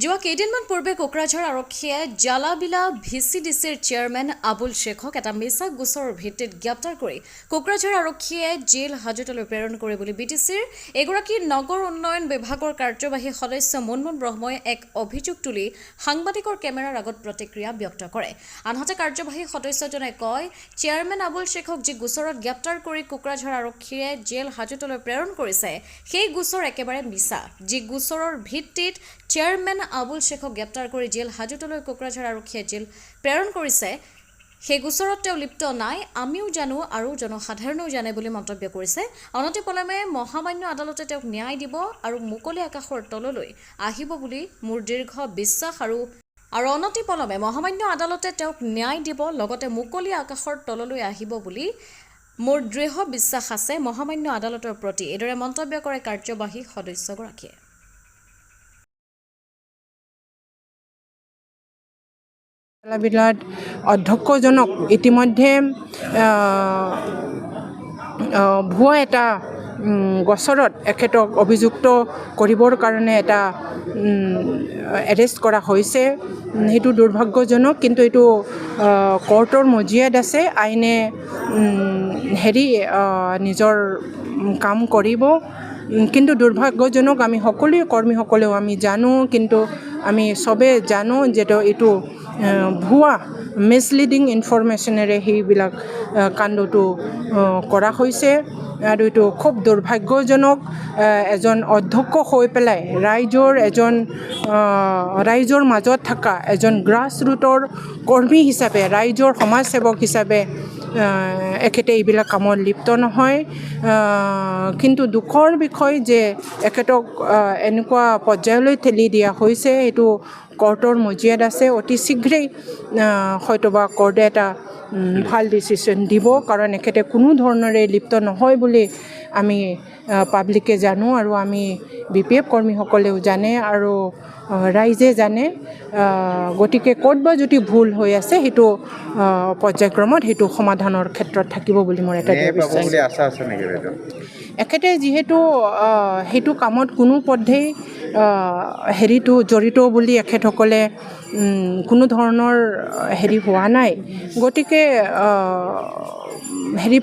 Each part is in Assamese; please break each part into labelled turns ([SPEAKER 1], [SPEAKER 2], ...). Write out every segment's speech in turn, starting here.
[SPEAKER 1] যোৱা কেইদিনমান পূৰ্বে কোকৰাঝাৰ আৰক্ষীয়ে জালাবিলা ভিচিডিচিৰ চেয়াৰমেন আবুল শ্বেখক এটা মিছা গোচৰৰ ভিত্তিত গ্ৰেপ্তাৰ কৰি কোকৰাঝাৰ আৰক্ষীয়ে জেল হাজতলৈ প্ৰেৰণ কৰে বুলি বিটিচিৰ এগৰাকী নগৰ উন্নয়ন বিভাগৰ কাৰ্যবাহী সদস্য মুনমুন ব্ৰহ্মই এক অভিযোগ তুলি সাংবাদিকৰ কেমেৰাৰ আগত প্ৰতিক্ৰিয়া ব্যক্ত কৰে। আনহাতে কাৰ্যবাহী সদস্যজনে কয়, চেয়াৰমেন আবুল শ্বেখক যি গোচৰত গ্ৰেপ্তাৰ কৰি কোকৰাঝাৰ আৰক্ষীয়ে জেল হাজতলৈ প্ৰেৰণ কৰিছে সেই গোচৰ একেবাৰে মিছা। যি গোচৰৰ ভিত্তিত চেয়াৰমেন আবুল শ্বেখক গ্ৰেপ্তাৰ কৰি জেল হাজতলৈ কোকৰাঝাৰ আৰক্ষীয়ে জেল প্ৰেৰণ কৰিছে সেই গোচৰত তেওঁ লিপ্ত নাই, আমিও জানো আৰু জনসাধাৰণেও জানে বুলি মন্তব্য কৰিছে। অনতিপলমে মহামান্য আদালতে তেওঁক ন্যায় দিব আৰু মুকলি আকাশৰ তললৈ আহিব বুলি মোৰ দীৰ্ঘ বিশ্বাস আৰু অনতিপলমে মহামান্য আদালতে তেওঁক ন্যায় দিব, লগতে মুকলি আকাশৰ তললৈ আহিব বুলি মোৰ দৃঢ় বিশ্বাস আছে মহামান্য আদালতৰ প্ৰতি, এইদৰে মন্তব্য কৰে কাৰ্যবাহী সদস্যগৰাকীয়ে।
[SPEAKER 2] জালাবিলাত অধ্যক্ষজনক ইতিমধ্যে ভুৱা এটা গোচৰত এখেতক অভিযুক্ত কৰিবৰ কাৰণে এটা এৰেষ্ট কৰা হৈছে। সেইটো দুৰ্ভাগ্যজনক, কিন্তু এইটো কোৰ্টৰ মজিয়াত আছে। আইনে নিজৰ কাম কৰিব, কিন্তু দুৰ্ভাগ্যজনক। আমি সকলোৱে কৰ্মীসকলেও আমি জানো, কিন্তু আমি চবে জানো যে এইটো ভুৱা মিছলিডিং ইনফৰমেশ্যনেৰে সেইবিলাক কাণ্ডটো কৰা হৈছে আৰু এইটো খুব দুৰ্ভাগ্যজনক। এজন অধ্যক্ষ হৈ পেলাই ৰাইজৰ মাজত থকা এজন গ্ৰাছৰুটৰ কৰ্মী হিচাপে, ৰাইজৰ সমাজসেৱক হিচাপে এখেতে এইবিলাক কামত লিপ্ত নহয়। কিন্তু দুখৰ বিষয় যে এখেতক এনেকুৱা পৰ্যায়লৈ ঠেলি দিয়া হৈছে। এইটো কোৰ্টৰ মজিয়াত আছে। অতি শীঘ্ৰেই হয়তোবা কোৰ্টে এটা ভাল ডিচিশ্যন দিব, কাৰণ এখেতে কোনো ধৰণৰে লিপ্ত নহয় বুলি আমি পাব্লিকে জানো আৰু আমি BPF কৰ্মীসকলেও জানে আৰু ৰাইজে জানে। গতিকে ক'ত বা যদি ভুল হৈ আছে সেইটো পৰ্যায়ক্ৰমত সেইটো সমাধানৰ ক্ষেত্ৰত থাকিব বুলি মোৰ এটা বিশ্বাস। এখেতে যিহেতু সেইটো কামত কোনো পধ্যেই জড়িত বুলি এখেতসকলে কোনো ধৰণৰ হোৱা নাই, গতিকে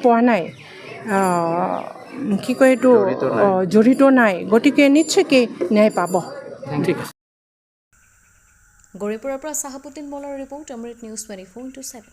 [SPEAKER 2] পোৱা নাই, কি কয় এইটো জড়িত নাই, গতিকে নিশ্চয়কৈ ন্যায় পাব। ঠিক আছে।
[SPEAKER 1] গৌৰীপুৰৰ পৰা চাহাবুদ্দিন মৌলাৰ ৰিপৰ্ট, অমৃত নিউজ 24/7।